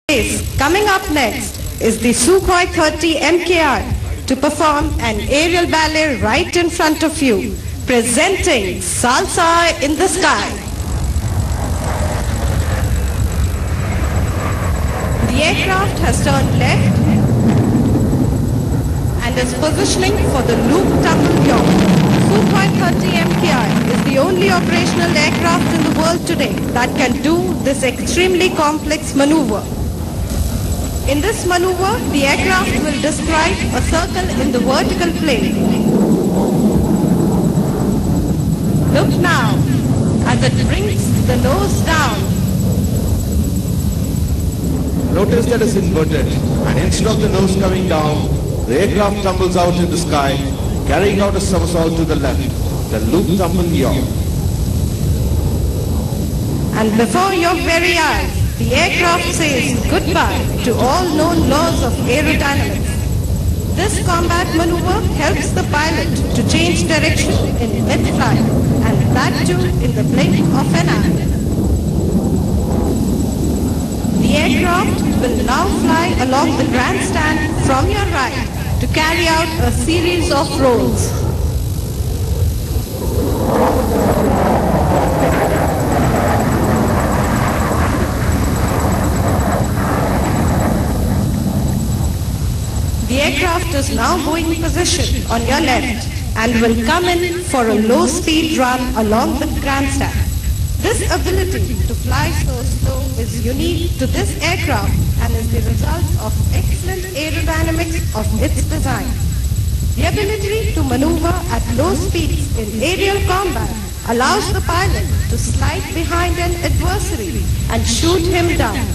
Coming up next is the Sukhoi 30 MKR to perform an aerial ballet right in front of you, presenting Salsa in the Sky. The aircraft has turned left and is positioning for the loop tumble yaw. Sukhoi 30 MKR is the only operational aircraft in the world today that can do this extremely complex maneuver. In this maneuver, the aircraft will describe a circle in the vertical plane. Look now as it brings the nose down. Notice that it's inverted, and instead of the nose coming down, the aircraft tumbles out in the sky, carrying out a somersault to the left, the loop tumble yaw. And before your very eyes, the aircraft says goodbye to all known laws of aerodynamics. This combat maneuver helps the pilot to change direction in mid-flight, and that too in the blink of an eye. The aircraft will now fly along the grandstand from your right to carry out a series of rolls. The aircraft is now going position on your left and will come in for a low-speed run along the grandstand. This ability to fly so slow is unique to this aircraft and is the result of excellent aerodynamics of its design. The ability to maneuver at low speeds in aerial combat allows the pilot to slide behind an adversary and shoot him down.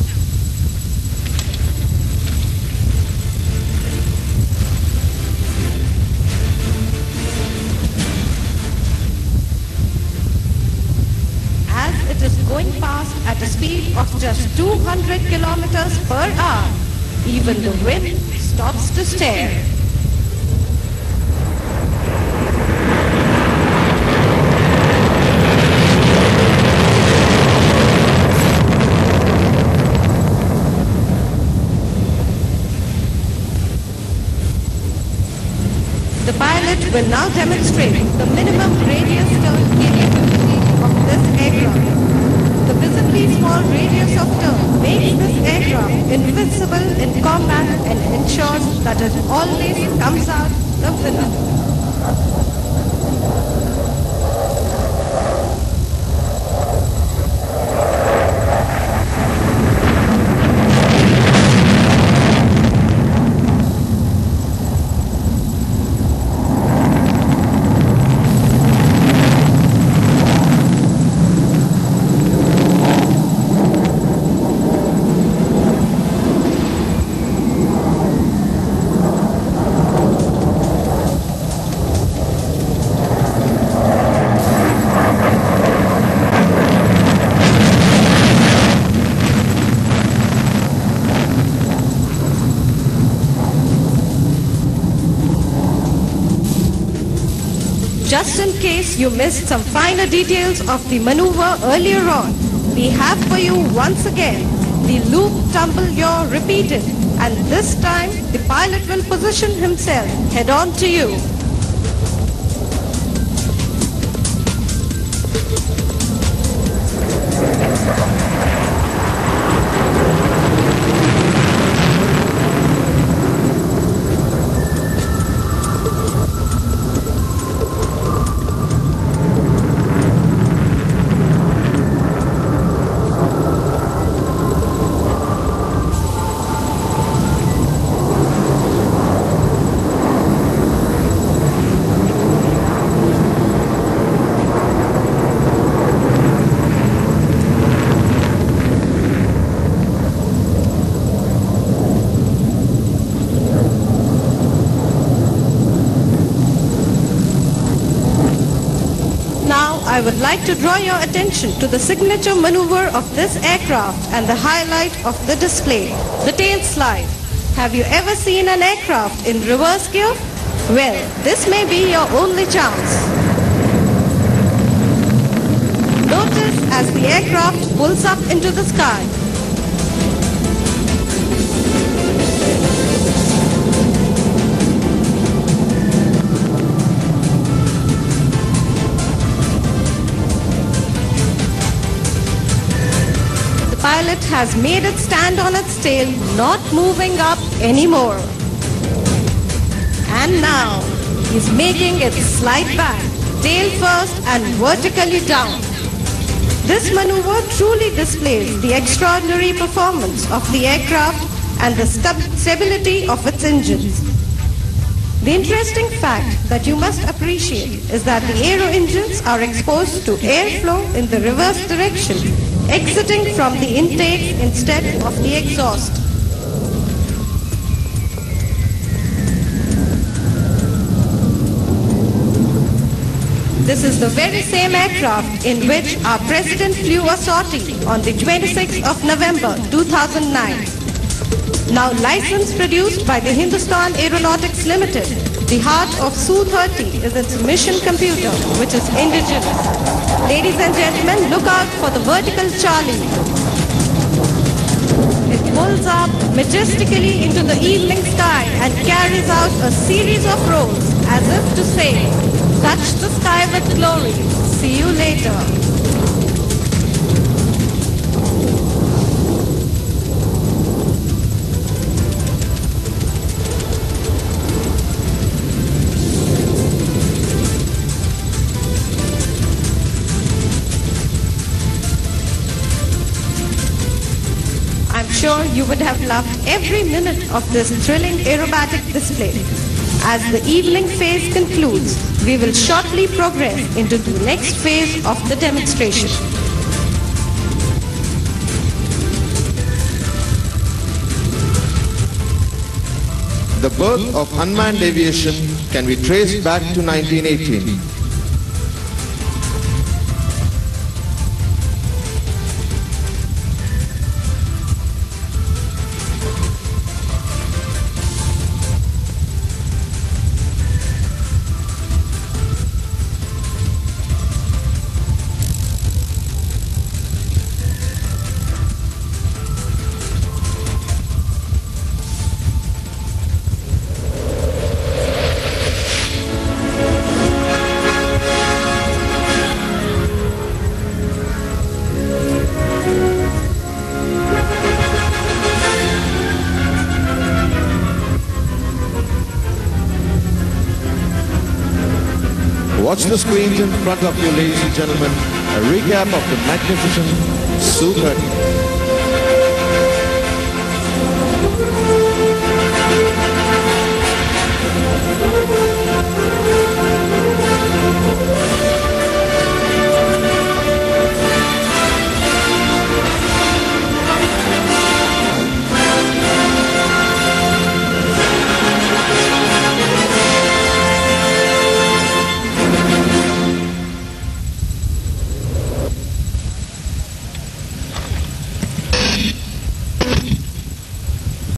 Going past at a speed of just 200 kilometers per hour, even the wind stops to stare. The pilot will now demonstrate the minimum radius turn capability of this aircraft. The visibly small radius of turn makes this aircraft invincible in combat and ensures that it always comes out the winner. Just in case you missed some finer details of the maneuver earlier on, we have for you once again the loop tumble yaw repeated, and this time the pilot will position himself head on to you. I would like to draw your attention to the signature maneuver of this aircraft and the highlight of the display, the tail slide. Have you ever seen an aircraft in reverse gear? Well, this may be your only chance. Notice as the aircraft pulls up into the sky. aircraft has made it stand on its tail, not moving up anymore. And now, he's making it slide back, tail first and vertically down. This maneuver truly displays the extraordinary performance of the aircraft and the stability of its engines. The interesting fact that you must appreciate is that the aero engines are exposed to airflow in the reverse direction, exiting from the intake instead of the exhaust. This is the very same aircraft in which our President flew a sortie on the 26th of November 2009. Now licensed produced by the Hindustan Aeronautics Limited, the heart of Su-30 is its mission computer, which is indigenous. Ladies and gentlemen, look out for the vertical Charlie. It pulls up majestically into the evening sky and carries out a series of rolls as if to say, touch the sky with glory, see you later. I'm sure you would have loved every minute of this thrilling aerobatic display. As the evening phase concludes, we will shortly progress into the next phase of the demonstration. The birth of unmanned aviation can be traced back to 1918. Watch the screens in front of you, ladies and gentlemen. A recap of the magnificent Su-30.